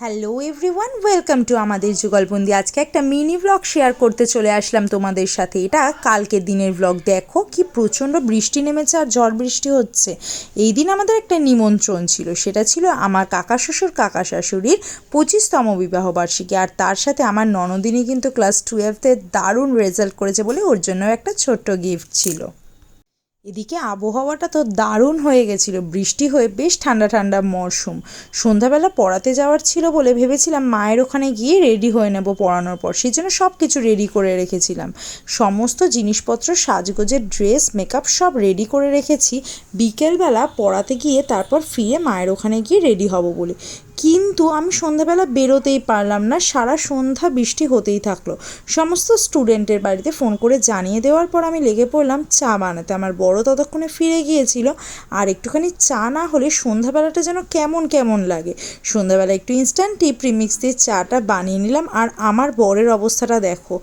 Hello everyone, welcome to আমাদের যুগলবন্দি। আজকে একটা মিনি ব্লগ শেয়ার করতে চলে আসলাম তোমাদের সাথে। এটা কালকের দিনের ব্লগ। দেখো কি প্রচণ্ড বৃষ্টি নেমেছে আর ঝড় বৃষ্টি হচ্ছে। এই দিন আমাদের একটা নিমন্ত্রণ ছিল, সেটা ছিল আমার কাকা শ্বশুর কাকা শাশুড়ির 25তম বিবাহবার্ষিকী। আর তার সাথে আমার ননদিনী কিন্তু ক্লাস 12-তে দারুণ রেজাল্ট করেছে বলে ওর জন্য একটা ছোট্ট গিফট ছিল। এদিকে আবহাওয়াটা তো দারুণ হয়ে গেছিলো, বৃষ্টি হয়ে বেশ ঠান্ডা ঠান্ডা মরশুম। সন্ধ্যাবেলা পড়াতে যাওয়ার ছিল বলে ভেবেছিলাম মায়ের ওখানে গিয়ে রেডি হয়ে নেব পড়ানোর পর, সেই জন্য সব কিছু রেডি করে রেখেছিলাম। সমস্ত জিনিসপত্র, সাজগোজের ড্রেস, মেকআপ সব রেডি করে রেখেছি বিকেলবেলা পড়াতে গিয়ে তারপর ফিরে মায়ের ওখানে গিয়ে রেডি হব বলে। কিন্তু আমি সন্ধ্যাবেলা বেরোতেই পারলাম না, সারা সন্ধ্যা বৃষ্টি হতেই থাকলো। সমস্ত স্টুডেন্টের বাড়িতে ফোন করে জানিয়ে দেওয়ার পর আমি লেগে পড়লাম চা বানাতে। আমার বড় ততক্ষণে ফিরে গিয়েছিল, আর একটুখানি চা না হলে সন্ধ্যাবেলাটা যেন কেমন কেমন লাগে। সন্ধ্যাবেলা একটু ইনস্ট্যান্ট টি প্রিমিক্স দিয়ে চাটা বানিয়ে নিলাম। আর আমার বরের অবস্থাটা দেখো,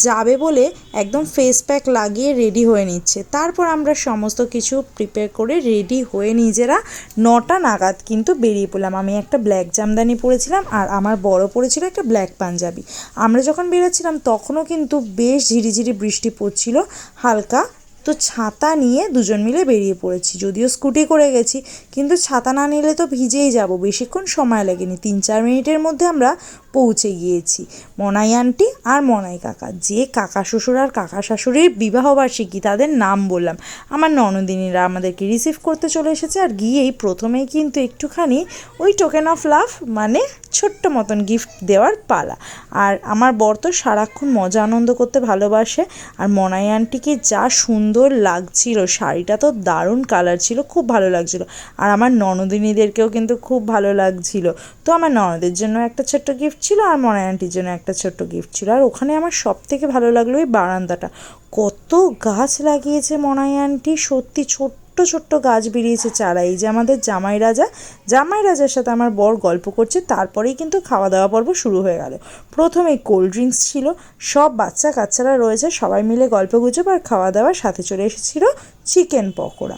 যাবে বলে একদম ফেস প্যাক লাগিয়ে রেডি হয়ে নিচ্ছে। তারপর আমরা সমস্ত কিছু প্রিপেয়ার করে রেডি হয়ে নিজেরা 9টা নাগাদ কিন্তু বেরিয়ে পড়লাম। আমি একটা ব্ল্যাক জামদানি পরেছিলাম আর আমার বড় পরেছিল একটা ব্ল্যাক পাঞ্জাবি। আমরা যখন বেরোচ্ছিলাম তখনও কিন্তু বেশ ঝিরিঝিরি বৃষ্টি পড়ছিল হালকা। তো ছাতা নিয়ে দুজন মিলে বেরিয়ে পড়েছি, যদিও স্কুটি করে গেছি, কিন্তু ছাতা না নিলে তো ভিজেই যাব। বেশিক্ষণ সময় লাগেনি, 3-4 মিনিটের মধ্যে আমরা পৌঁছে গিয়েছি। মনাই আন্টি আর মনাই কাকা, যে কাকা শ্বশুর আর কাকা শাশুড়ির বিবাহবার্ষিকী, তাদের নাম বললাম। আমার ননদিনীরা আমাদেরকে রিসিভ করতে চলে এসেছে। আর গিয়েই প্রথমেই কিন্তু একটুখানি ওই টোকেন অফ লাভ মানে ছোট্ট মতন গিফট দেওয়ার পালা। আর আমার বর তো সারাক্ষণ মজা আনন্দ করতে ভালোবাসে। আর মনাই আন্টিকে যা সুন্দর লাগছিল, শাড়িটা তো দারুণ কালার ছিল, খুব ভালো লাগছিল। আর আমার ননদিনীদেরকেও কিন্তু খুব ভালো লাগছিল। তো আমার ননদের জন্য একটা ছোট্ট গিফট ছিল আর মনাই আন্টির জন্য একটা ছোট্ট গিফট ছিল। আর ওখানে আমার সব থেকে ভালো লাগলো ওই বারান্দাটা, কত গাছ লাগিয়েছে মনাই আন্টি, সত্যি ছোট্ট ছোট্ট গাছ বেরিয়েছে চারা। এই যে আমাদের জামাই রাজার সাথে আমার বর গল্প করছে, তারপরেই কিন্তু খাওয়া দাওয়া পর্ব শুরু হয়ে গেল। প্রথমে কোল্ড ড্রিঙ্কস ছিল, সব বাচ্চা কাচ্চারা রয়েছে, সবাই মিলে গল্প গুজব আর খাওয়া দাওয়ার সাথে চলে এসেছিল চিকেন পকোড়া।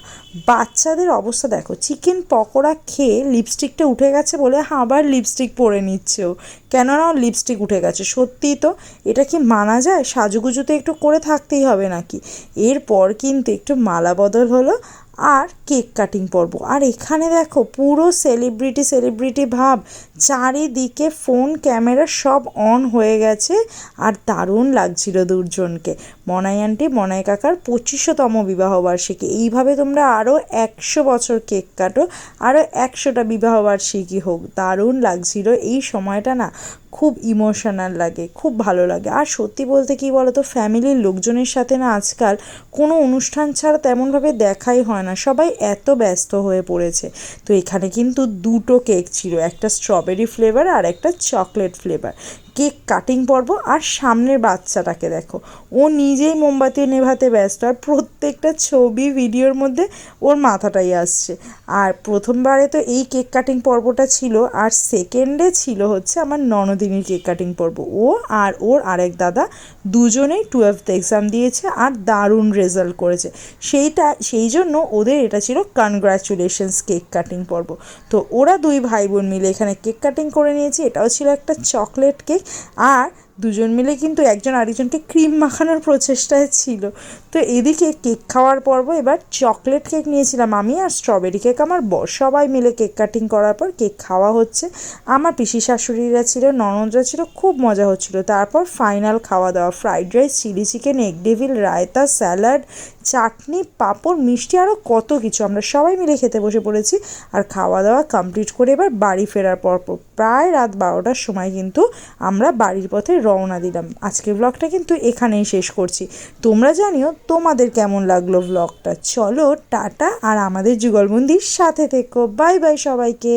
বাচ্চাদের অবস্থা দেখো, চিকেন পকোড়া খেয়ে লিপস্টিকটা উঠে গেছে বলে আবার লিপস্টিক পরে নিচ্ছে ও, কেননা লিপস্টিক উঠে গেছে। সত্যিই তো, এটা কি মানা যায়? সাজুগুজুতে একটু করে থাকতেই হবে নাকি। এরপর কিন্তু একটু মালা বদল হলো আর কেক কাটিং পর্ব। আর এখানে দেখো পুরো সেলিব্রিটি ভাব, চারিদিকে ফোন ক্যামেরা সব অন হয়ে গেছে। আর দারুণ লাগছিল দুজনকে। মনাই আন্টি মনাই কাকার 25তম বিবাহবার্ষিকী। এইভাবে তোমরা আরও 100 বছর কেক কাটো, আরও 100টা বিবাহবার্ষিকী হোক। দারুণ লাগছিল এই সময়টা না, খুব ইমোশনাল লাগে, খুব ভালো লাগে। আর সত্যি বলতে কী বলো তো, ফ্যামিলির লোকজনের সাথে না আজকাল কোনো অনুষ্ঠান ছাড়া তেমনভাবে দেখাই হয় না, সবাই এত ব্যস্ত হয়ে পড়েছে। তো এখানে কিন্তু 2টো কেক ছিল, একটা স্ট্রবেরি ফ্লেভার আর একটা চকলেট ফ্লেভার। কেক কাটিং পর্ব। আর সামনের বাচ্চাটাকে দেখো, ও নিজেই মোমবাতি নেভাতে ব্যস্ত, আর প্রত্যেকটা ছবি ভিডিওর মধ্যে ওর মাথাটাই আসছে। আর প্রথমবারে তো এই কেক কাটিং পর্বটা ছিল, আর সেকেন্ডে ছিল হচ্ছে আমার ননদিনীর কেক কাটিং পর্ব। ও আর ওর আরেক দাদা দুজনেই 12th এক্সাম দিয়েছে আর দারুণ রেজাল্ট করেছে। সেই জন্য ওদের এটা ছিল কনগ্রাচুলেশনস কেক কাটিং পর্ব। তো ওরা দুই ভাই বোন মিলে এখানে কেক কাটিং করে নিয়েছে। এটাও ছিল একটা চকলেট কেক। আর দুজন মিলে কিন্তু একজন আরেকজনকে ক্রিম মাখানোর প্রচেষ্টায় ছিল। তো এদিকে কেক খাওয়ার পর্ব। এবার চকলেট কেক নিয়েছিলাম আমি, আর স্ট্রবেরি কেক আমার বর। সবাই মিলে কেক কাটিং করার পর কেক খাওয়া হচ্ছে। আমার পিসি শাশুড়িরা ছিল, ননদরা ছিল, খুব মজা হচ্ছিল। তারপর ফাইনাল খাওয়া দাওয়া, fried rice, chilli chicken, egg devil, raita, salad, chutney, papad, মিষ্টি, আরও কত কিছু। আমরা সবাই মিলে খেতে বসে পড়েছি। আর খাওয়া দাওয়া কমপ্লিট করে এবার বাড়ি ফেরার পর প্রায় রাত 12টার সময় কিন্তু আমরা বাড়ির পথে রওনা দিলাম। আজকের ব্লগটা কিন্তু এখানেই শেষ করছি। তোমরা জানিও তোমাদের কেমন লাগলো ব্লগটা। চলো টাটা, আর আমাদের যুগলবন্দির সাথে থেকো। বাই বাই সবাইকে।